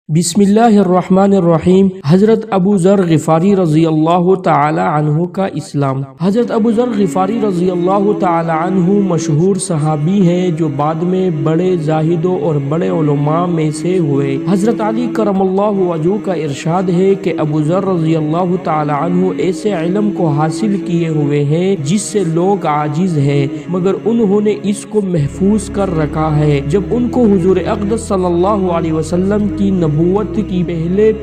بسم اللہ الرحمن الرحیم۔ حضرت ابو ذر غفاری رضی اللہ تعالی عنہ کا اسلام۔ حضرت ابو ذر غفاری رضی اللہ تعالی عنہ مشہور صحابی ہیں جو بعد میں بڑے زاہدوں اور بڑے علماء میں سے ہوئے۔ حضرت علی کرم اللہ وجہہ کا ارشاد ہے کہ ابو ذر رضی اللہ تعالی عنہ ایسے علم کو حاصل کیے ہوئے ہیں جس سے لوگ عاجز ہیں، مگر انہوں نے اس کو محفوظ کر رکھا ہے۔ جب ان کو حضور اقدس صلی اللہ علیہ وسلم کی نبوت کی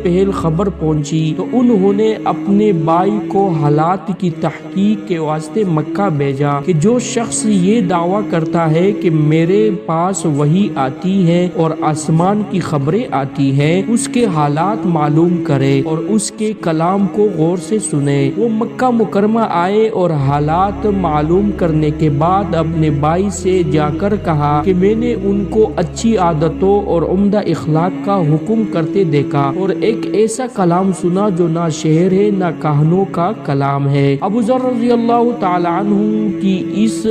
پہل خبر پہنچی تو انہوں نے اپنے بھائی کو حالات کی تحقیق کے واسطے مکہ بھیجا کہ جو شخص یہ دعویٰ کرتا ہے کہ میرے پاس وحی آتی ہے اور آسمان کی خبریں آتی ہیں، اس کے حالات معلوم کرے اور اس کے کلام کو غور سے سنے۔ وہ مکہ مکرمہ آئے اور حالات معلوم کرنے کے بعد اپنے بھائی سے جا کر کہا کہ میں نے ان کو اچھی عادتوں اور عمدہ اخلاق کا حکم کرتے دیکھا اور ایک ایسا کلام سنا جو نہ شعر ہے نہ کہانوں کا کلام ہے۔ ابو ذر رضی اللہ تعالی عنہ کی اس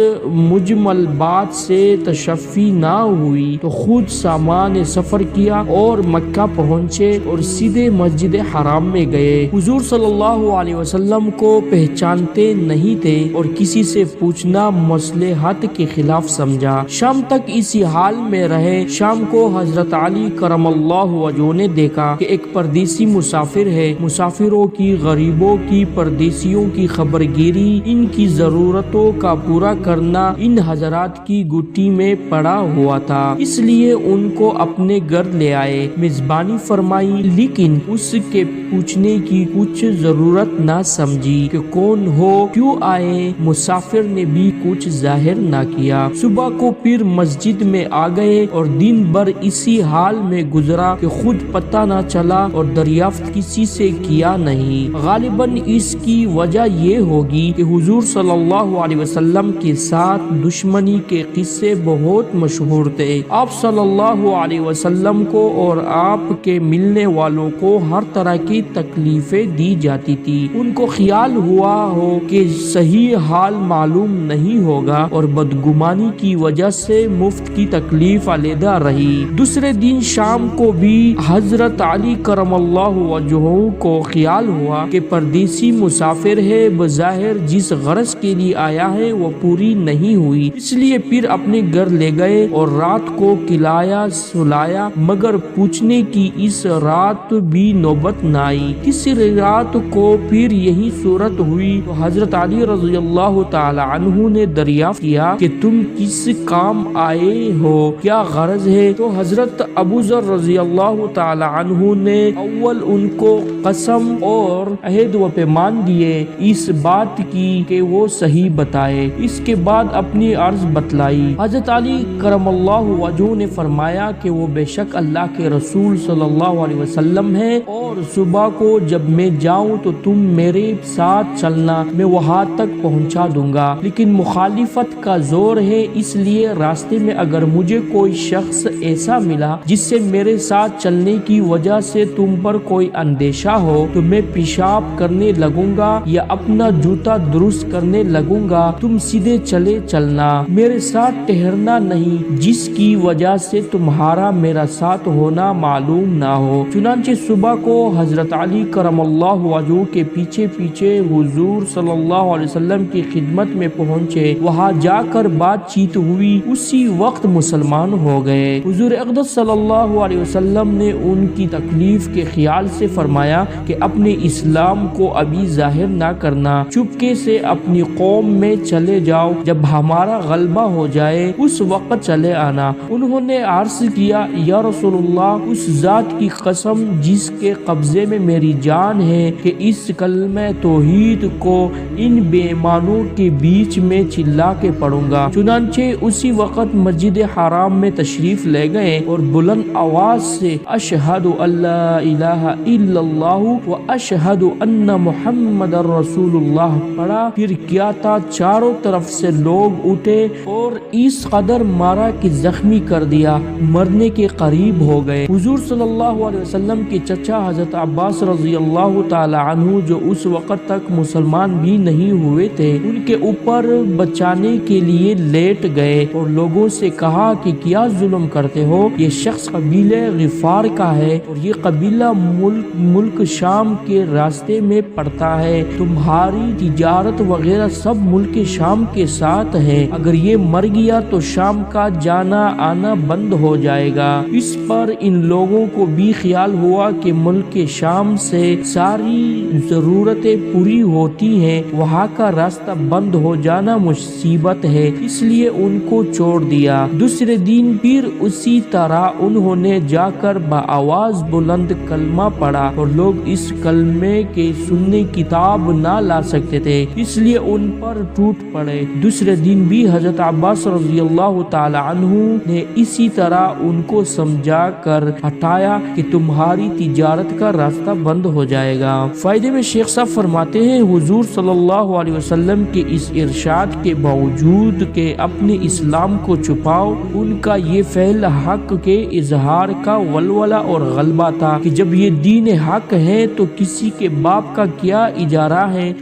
مجمل بات سے تشفی نہ ہوئی تو خود سامان سفر کیا اور مکہ پہنچے اور سیدھے مسجد حرام میں گئے۔ حضور صلی اللہ علیہ وسلم کو پہچانتے نہیں تھے اور کسی سے پوچھنا مصلحت کے خلاف سمجھا۔ شام تک اسی حال میں رہے۔ شام کو حضرت علی کرم اللہ وجہہ نے دیکھا کہ ایک پردیسی مسافر ہے۔ مسافروں کی، غریبوں کی، پردیسیوں کی خبر گیری، ان کی ضرورتوں کا پورا کرنا ان حضرات کی گٹی میں پڑا ہوا تھا، اس لیے ان کو اپنے گھر لے آئے، میزبانی فرمائی، لیکن اس کے پوچھنے کی کچھ ضرورت نہ سمجھی کہ کون ہو، کیوں آئے۔ مسافر نے بھی کچھ ظاہر نہ کیا۔ صبح کو پھر مسجد میں آ گئے اور دن بھر اسی حال میں گزرا کہ خود پتہ نہ چلا اور دریافت کسی سے کیا نہیں۔ غالباً اس کی وجہ یہ ہوگی کہ حضور صلی اللہ علیہ وسلم کے ساتھ دشمنی کے قصے بہت مشہور تھے۔ آپ صلی اللہ علیہ وسلم کو اور آپ کے ملنے والوں کو ہر طرح کی تکلیفیں دی جاتی تھی۔ ان کو خیال ہوا ہو کہ صحیح حال معلوم نہیں ہوگا اور بدگمانی کی وجہ سے مفت کی تکلیف علیحدہ رہی۔ دوسرے دن شام کو بھی حضرت علی کرم اللہ وجہہ کو خیال ہوا کہ پردیسی مسافر ہے، بظاہر جس غرض کے لیے آیا ہے وہ پوری نہیں ہوئی، اس لیے پھر اپنے گھر لے گئے اور رات کو کھلایا سلایا، مگر پوچھنے کی اس رات بھی نوبت نہ آئی۔ تیسری رات کو پھر یہی صورت ہوئی تو حضرت علی رضی اللہ تعالی عنہ نے دریافت کیا کہ تم کس کام آئے ہو، کیا غرض ہے؟ تو حضرت ابو ذر رضی اللہ تعالی عنہ نے اول ان کو قسم اور عہد و پیمان دیے اس بات کی کہ وہ صحیح بتائے، اس کے بعد اپنی عرض بتلائی۔ حضرت علی کرم اللہ وجہہ نے فرمایا کہ وہ بے شک اللہ کے رسول صلی اللہ علیہ وسلم ہے اور صبح کو جب میں جاؤں تو تم میرے ساتھ چلنا، میں وہاں تک پہنچا دوں گا، لیکن مخالفت کا زور ہے، اس لیے راستے میں اگر مجھے کوئی شخص ایسا ملا جس سے میرے ساتھ چلنے کی وجہ سے تم پر کوئی اندیشہ ہو تو میں پیشاب کرنے لگوں گا یا اپنا جوتا درست کرنے لگوں گا، تم سیدھے چلے چلنا، میرے ساتھ ٹھہرنا نہیں جس کی وجہ سے تمہارا میرا ساتھ ہونا معلوم نہ ہو۔ چنانچہ صبح کو حضرت علی کرم اللہ وجہہ کے پیچھے پیچھے حضور صلی اللہ علیہ وسلم کی خدمت میں پہنچے، وہاں جا کر بات چیت ہوئی، اسی وقت مسلمان ہو گئے۔ حضور اقدس صلی اللہ علیہ وسلم نے ان کی تکلیف کے خیال سے فرمایا کہ اپنے اسلام کو ابھی ظاہر نہ کرنا، چپکے سے اپنی قوم میں چلے جاؤ، جب ہمارا غلبہ ہو جائے اس وقت چلے آنا۔ انہوں نے عرض کیا، یا رسول اللہ، اس ذات کی قسم جس کے قبضے میں میری جان ہے کہ اس کلمہ توحید کو ان بے ایمانوں کے بیچ میں چلا کے پڑھوں گا۔ چنانچہ اسی وقت مسجد حرام میں تشریف لے گئے اور بلند آواز سے اشہد اللہ الہ الا اللہ و اشہد ان محمد رسول اللہ پڑھا۔ پھر کیا تھا، چاروں طرف سے لوگ اٹھے اور اس قدر مارا کہ زخمی کر دیا، مرنے کے قریب ہو گئے۔ حضور صلی اللہ علیہ وسلم کے چچا حضرت عباس رضی اللہ تعالی عنہ جو اس وقت تک مسلمان بھی نہیں ہوئے تھے، ان کے اوپر بچانے کے لیے لیٹ گئے اور لوگوں سے کہا کہ کیا ظلم کرتے ہو، یہ شخص قبیلہ غفار دیار کا ہے اور یہ قبیلہ ملک شام کے راستے میں پڑتا ہے، تمہاری تجارت وغیرہ سب ملک شام کے ساتھ ہے، اگر یہ مر گیا تو شام کا جانا آنا بند ہو جائے گا۔ اس پر ان لوگوں کو بھی خیال ہوا کہ ملک شام سے ساری ضرورتیں پوری ہوتی ہیں، وہاں کا راستہ بند ہو جانا مصیبت ہے، اس لیے ان کو چھوڑ دیا۔ دوسرے دن پھر اسی طرح انہوں نے جا کر بآواز بلند کلمہ پڑھا اور لوگ اس کلمے کے سننے کتاب نہ لا سکتے تھے، اس لیے ان پر ٹوٹ پڑے۔ دوسرے دن بھی حضرت عباس رضی اللہ تعالی عنہ نے اسی طرح ان کو سمجھا کر ہٹایا کہ تمہاری تجارت کا راستہ بند ہو جائے گا۔ فائدے میں شیخ صاحب فرماتے ہیں، حضور صلی اللہ علیہ وسلم کے اس ارشاد کے باوجود کہ اپنے اسلام کو چھپاؤ، ان کا یہ فعل حق کے اظہار کا ولولہ اور غلبہ تھا کہ جب یہ دین حق ہے تو کسی کے باپ کا کیا اجارہ ہے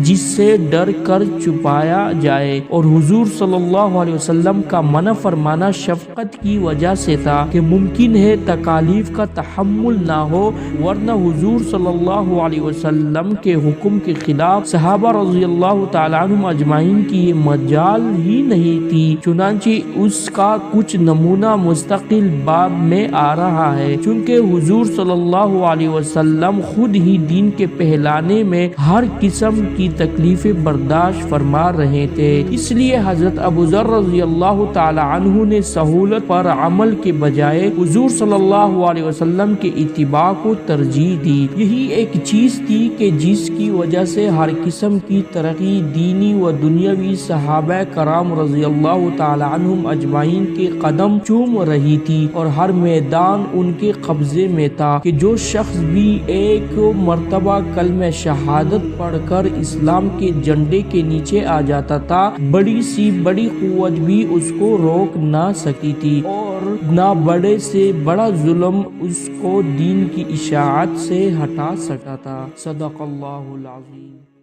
جس سے ڈر کر چھپایا جائے، اور حضور صلی اللہ علیہ وسلم کا منع فرمانا شفقت کی وجہ سے تھا کہ ممکن ہے تکالیف کا تحمل نہ ہو، ورنہ حضور صلی اللہ علیہ وسلم کے حکم کے خلاف صحابہ رضی اللہ تعالی عنہم اجمعین کی یہ مجال ہی نہیں تھی۔ چنانچہ اس کا کچھ نمونہ مستقل باب میں آ رہا ہے، چونکہ حضور صلی اللہ علیہ وسلم خود ہی دین کے پھیلانے میں ہر قسم کی تکلیفیں برداشت فرما رہے تھے، اس لیے حضرت ابو ذر رضی اللہ تعالی عنہ نے سہولت پر عمل کے بجائے حضور صلی اللہ علیہ وسلم کے اتباع کو ترجیح دی۔ یہی ایک چیز تھی کہ جس کی وجہ سے ہر قسم کی ترقی دینی و دنیاوی صحابہ کرام رضی اللہ تعالی عنہم اجمعین کے قدم چوم رہی تھی اور ہر میدان ان کے قبضے میں تھا کہ جو شخص بھی ایک مرتبہ کلمہ شہادت پڑھ کر اسلام کے جھنڈے کے نیچے آ جاتا تھا، بڑی سی بڑی قوت بھی اس کو روک نہ سکتی تھی اور نہ بڑے سے بڑا ظلم اس کو دین کی اشاعت سے ہٹا سکتا تھا۔ صدق اللہ العظیم۔